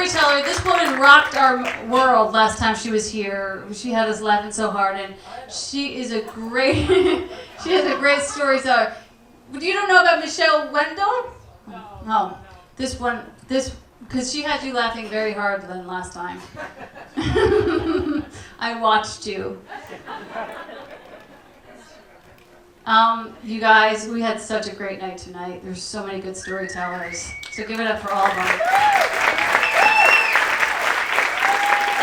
storyteller. This woman rocked our world last time she was here. She had us laughing so hard, and she is a great she is a great storyteller. But you don't know about Michelle Weldon? No. This because she had you laughing very hard than last time. I watched you. You guys, we had such a great night tonight. There's so many good storytellers. So give it up for all of them.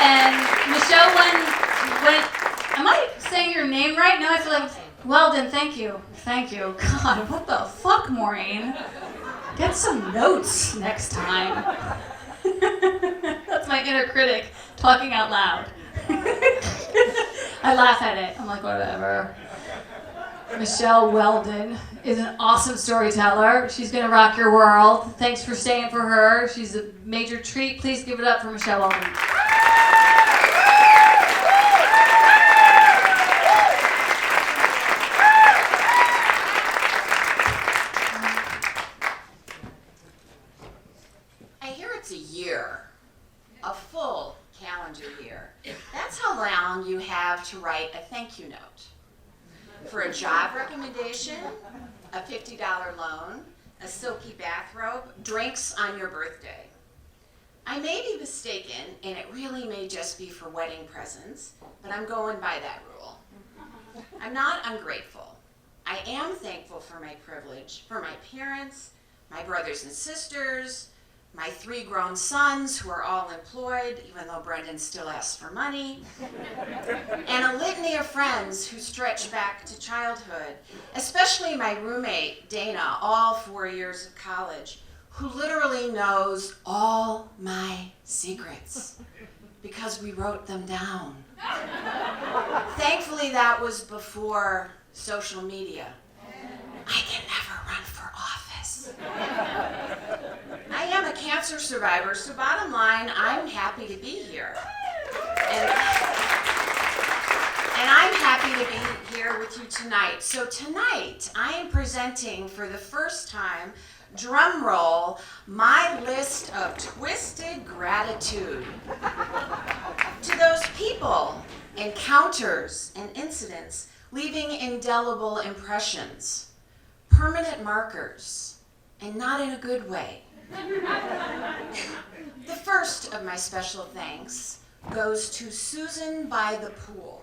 And Michelle, when am I saying your name right? No, I feel like Weldon. Thank you. God, what the fuck, Maureen? Get some notes next time. That's my inner critic talking out loud. I laugh at it. I'm like, whatever. Michelle Weldon is an awesome storyteller. She's going to rock your world. Thanks for staying for her. She's a major treat. Please give it up for Michelle Weldon. I hear it's a year, a full calendar year. That's how long you have to write a thank you note. For a job recommendation, a $50 loan, a silky bathrobe, drinks on your birthday. I may be mistaken, and it really may just be for wedding presents, but I'm going by that rule. I'm not ungrateful. I am thankful for my privilege, for my parents, my brothers and sisters, my 3 grown sons who are all employed, even though Brendan still asks for money, and a litany of friends who stretch back to childhood, especially my roommate, Dana, all 4 years of college, who literally knows all my secrets because we wrote them down. Thankfully, that was before social media. I can never run for office. I am a cancer survivor, so bottom line, I'm happy to be here. And I'm happy to be here with you tonight. So tonight, I am presenting for the first time, drum roll, my list of twisted gratitude to those people, encounters, and incidents leaving indelible impressions, permanent markers, and not in a good way. The first of my special thanks goes to Susan by the pool.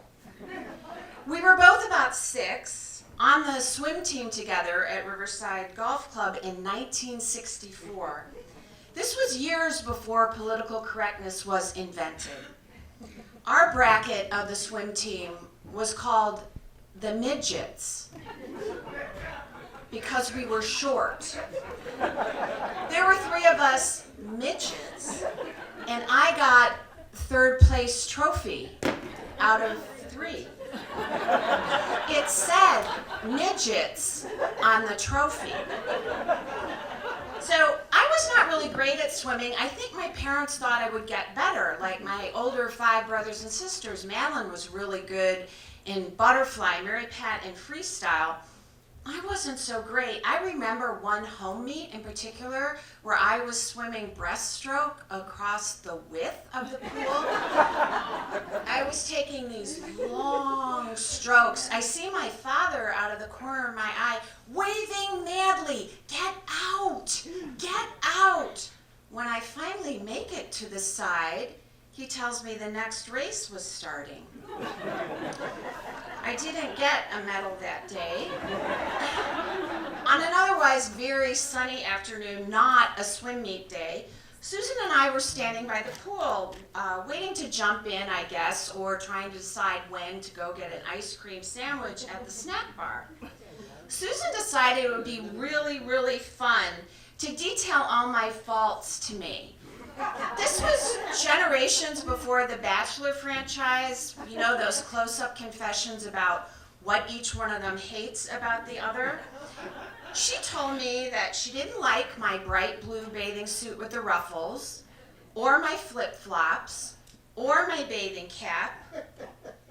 We were both about 6 on the swim team together at Riverside Golf Club in 1964. This was years before political correctness was invented. Our bracket of the swim team was called the midgets because we were short. There were 3 of us midgets, and I got 3rd place trophy out of 3. It said midgets on the trophy. So I was not really great at swimming. I think my parents thought I would get better. Like my older 5 brothers and sisters, Madeline was really good in butterfly, Mary Pat in freestyle. I wasn't so great. I remember one home meet in particular where I was swimming breaststroke across the width of the pool. I was taking these long strokes. I see my father out of the corner of my eye waving madly, "Get out! Get out!" When I finally make it to the side, he tells me the next race was starting. I didn't get a medal that day. On an otherwise very sunny afternoon, not a swim meet day, Susan and I were standing by the pool, waiting to jump in, I guess, or trying to decide when to go get an ice cream sandwich at the snack bar. Susan decided it would be really, really fun to detail all my faults to me. This was generations before the Bachelor franchise, you know, those close-up confessions about what each one of them hates about the other. She told me that she didn't like my bright blue bathing suit with the ruffles, or my flip-flops, or my bathing cap,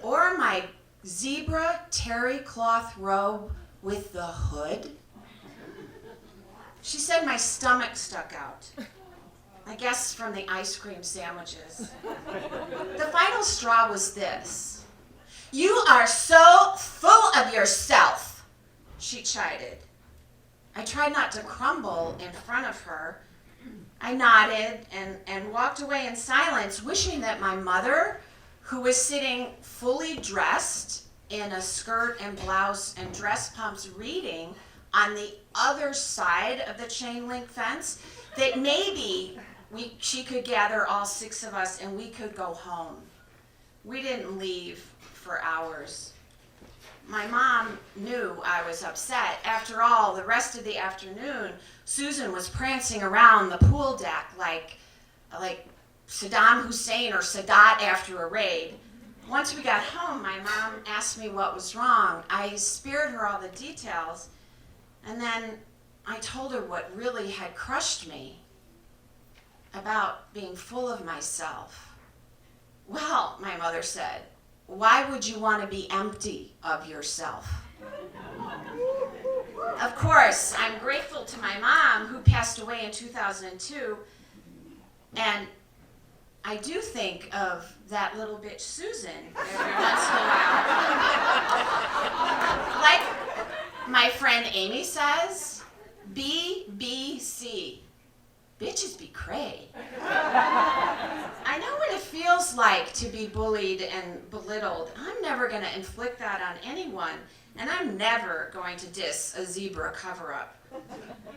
or my zebra terry cloth robe with the hood. She said my stomach stuck out. I guess from the ice cream sandwiches. The final straw was this. "You are so full of yourself," she chided. I tried not to crumble in front of her. I nodded and walked away in silence, wishing that my mother, who was sitting fully dressed in a skirt and blouse and dress pumps reading on the other side of the chain link fence, that maybe she could gather all 6 of us and we could go home. We didn't leave for hours. My mom knew I was upset. After all, the rest of the afternoon, Susan was prancing around the pool deck like Saddam Hussein or Sadat after a raid. Once we got home, my mom asked me what was wrong. I spared her all the details, and then I told her what really had crushed me about being full of myself. "Well," my mother said, "why would you want to be empty of yourself?" Of course, I'm grateful to my mom, who passed away in 2002, and I do think of that little bitch Susan every once in a while. Like my friend Amy says, BBC. Bitches be cray. I know what it feels like to be bullied and belittled. I'm never going to inflict that on anyone, and I'm never going to diss a zebra cover-up.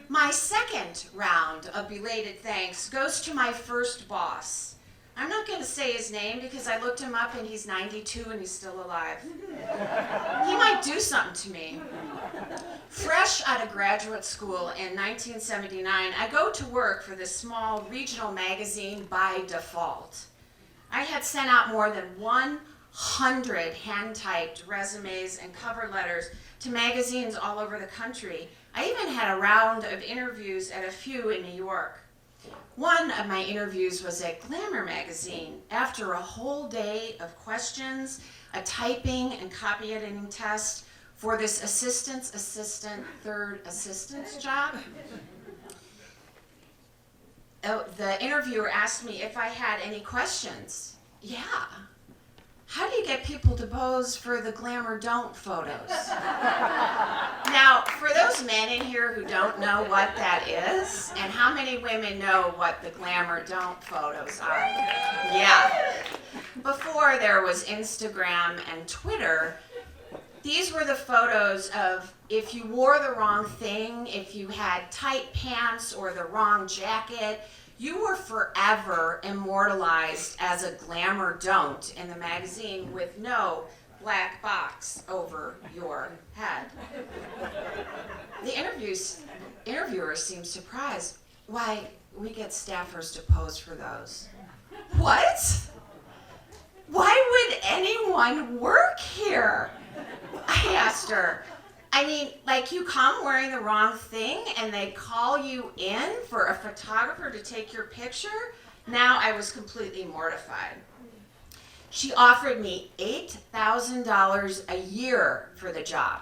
My second round of belated thanks goes to my first boss. I'm not going to say his name because I looked him up and he's 92 and he's still alive. He might do something to me. Fresh out of graduate school in 1979, I go to work for this small regional magazine by default. I had sent out more than 100 hand-typed resumes and cover letters to magazines all over the country. I even had a round of interviews at a few in New York. One of my interviews was at Glamour magazine. After a whole day of questions, a typing and copy editing test for this third assistant's job, the interviewer asked me if I had any questions. Yeah. How do you get people to pose for the Glamour Don't photos? Now, for those men in here who don't know what that is, and how many women know what the Glamour Don't photos are? Yeah. Before there was Instagram and Twitter, these were the photos of if you wore the wrong thing, if you had tight pants or the wrong jacket, you were forever immortalized as a glamour don't in the magazine with no black box over your head. The interviewer seemed surprised. Why, we get staffers to pose for those. What? Why would anyone work here? I asked her. I mean, like you come wearing the wrong thing and they call you in for a photographer to take your picture? Now I was completely mortified. She offered me $8,000 a year for the job.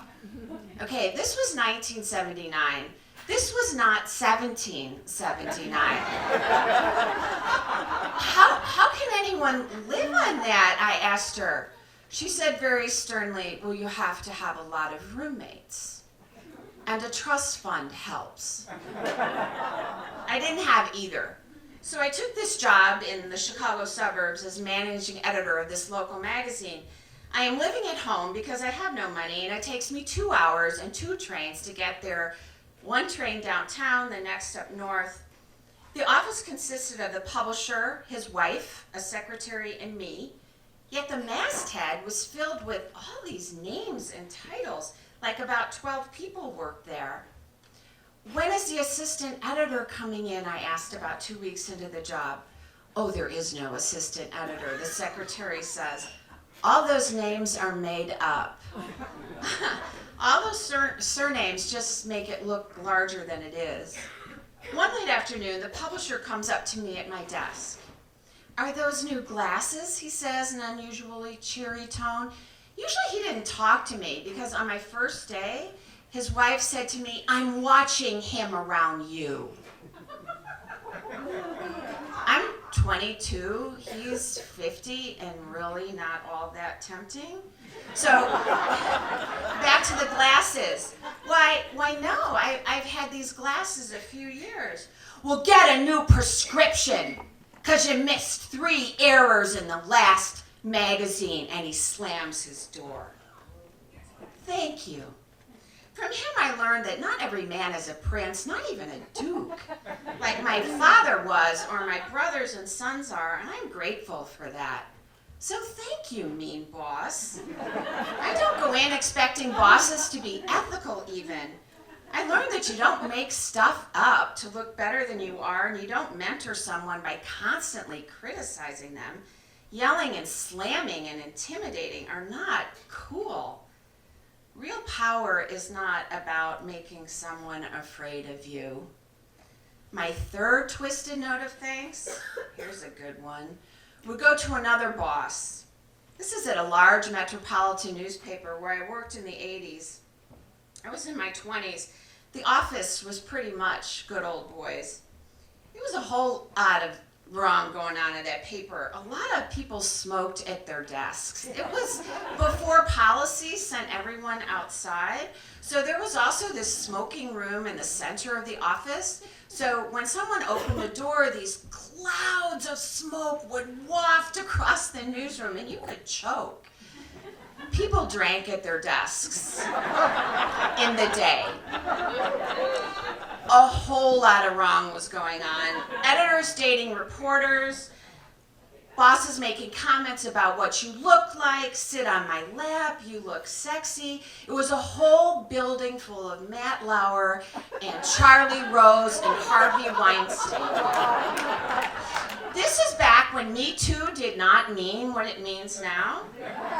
Okay, this was 1979. This was not 1779. How can anyone live on that? I asked her. She said very sternly, well, you have to have a lot of roommates. And a trust fund helps. I didn't have either. So I took this job in the Chicago suburbs as managing editor of this local magazine. I am living at home because I have no money, and it takes me 2 hours and 2 trains to get there. One train downtown, the next up north. The office consisted of the publisher, his wife, a secretary, and me. Yet the masthead was filled with all these names and titles, like about 12 people worked there. When is the assistant editor coming in? I asked about 2 weeks into the job. Oh, there is no assistant editor, the secretary says. All those names are made up. All those surnames just make it look larger than it is. One late afternoon, the publisher comes up to me at my desk. Are those new glasses? He says in an unusually cheery tone. Usually he didn't talk to me because on my first day, his wife said to me, I'm watching him around you. 22, he's 50 and really not all that tempting. So, back to the glasses. Why no, I've had these glasses a few years. Well, get a new prescription, because you missed 3 errors in the last magazine, and he slams his door. Thank you. From him I learned that not every man is a prince, not even a duke, like my father was or my brothers and sons are, and I'm grateful for that. So thank you, mean boss. I don't go in expecting bosses to be ethical even. I learned that you don't make stuff up to look better than you are, and you don't mentor someone by constantly criticizing them. Yelling and slamming and intimidating are not cool. Real power is not about making someone afraid of you. My third twisted note of thanks, here's a good one, would go to another boss. This is at a large metropolitan newspaper where I worked in the 80s. I was in my 20s. The office was pretty much good old boys. There was a whole lot of wrong going on in that paper. A lot of people smoked at their desks. It was before policy sent everyone outside. So there was also this smoking room in the center of the office. So when someone opened the door, these clouds of smoke would waft across the newsroom and you could choke. People drank at their desks in the day. A whole lot of wrong was going on. Editors dating reporters, bosses making comments about what you look like, sit on my lap, you look sexy. It was a whole building full of Matt Lauer and Charlie Rose and Harvey Weinstein. This is back when Me Too did not mean what it means now.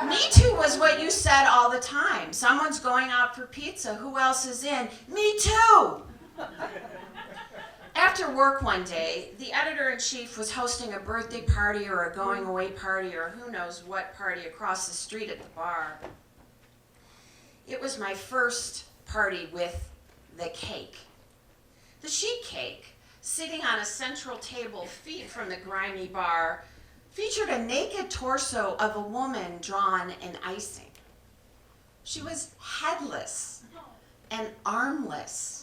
Me Too was what you said all the time. Someone's going out for pizza, who else is in? Me too! After work one day, the editor-in-chief was hosting a birthday party or a going-away party or who knows what party across the street at the bar. It was my first party with the cake. The sheet cake, sitting on a central table feet from the grimy bar, featured a naked torso of a woman drawn in icing. She was headless and armless.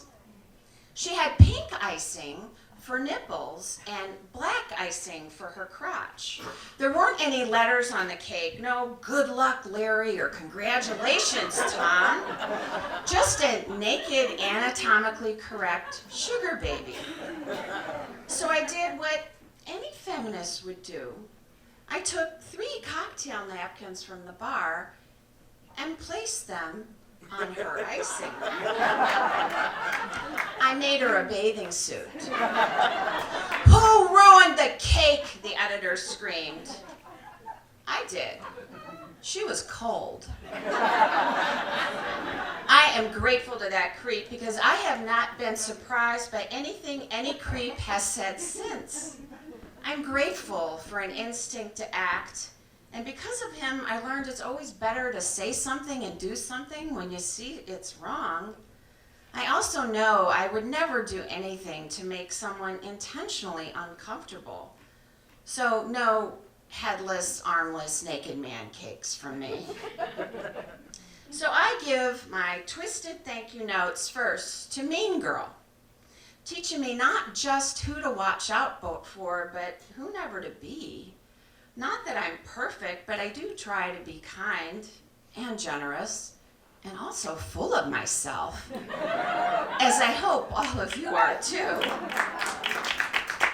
She had pink icing for nipples and black icing for her crotch. There weren't any letters on the cake, no good luck, Larry, or congratulations, Tom. Just a naked, anatomically correct sugar baby. So I did what any feminist would do. I took 3 cocktail napkins from the bar and placed them on her icing. I made her a bathing suit. Who ruined the cake? The editor screamed. I did. She was cold. I am grateful to that creep because I have not been surprised by anything any creep has said since. I'm grateful for an instinct to act. And because of him, I learned it's always better to say something and do something when you see it's wrong. I also know I would never do anything to make someone intentionally uncomfortable. So no headless, armless, naked man cakes from me. So I give my twisted thank you notes first to Mean Girl, teaching me not just who to watch out for, but who never to be. Not that I'm perfect, but I do try to be kind and generous and also full of myself, as I hope all of you are too.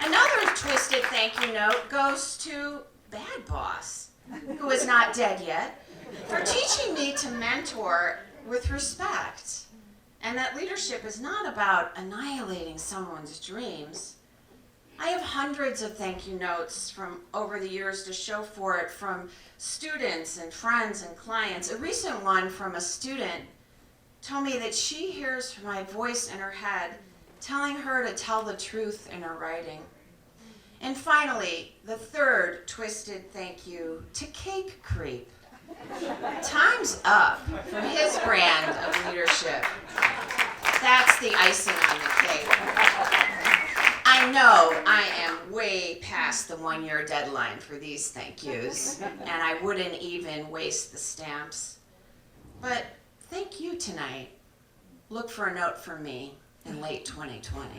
Another twisted thank you note goes to Bad Boss, who is not dead yet, for teaching me to mentor with respect, and that leadership is not about annihilating someone's dreams. I have hundreds of thank you notes from over the years to show for it from students and friends and clients. A recent one from a student told me that she hears my voice in her head telling her to tell the truth in her writing. And finally, the third twisted thank you to Cake Creep. Time's up for his brand of leadership. That's the icing on the cake. I I know I am way past the 1-year deadline for these thank yous, and I wouldn't even waste the stamps. But thank you tonight. Look for a note from me in late 2020.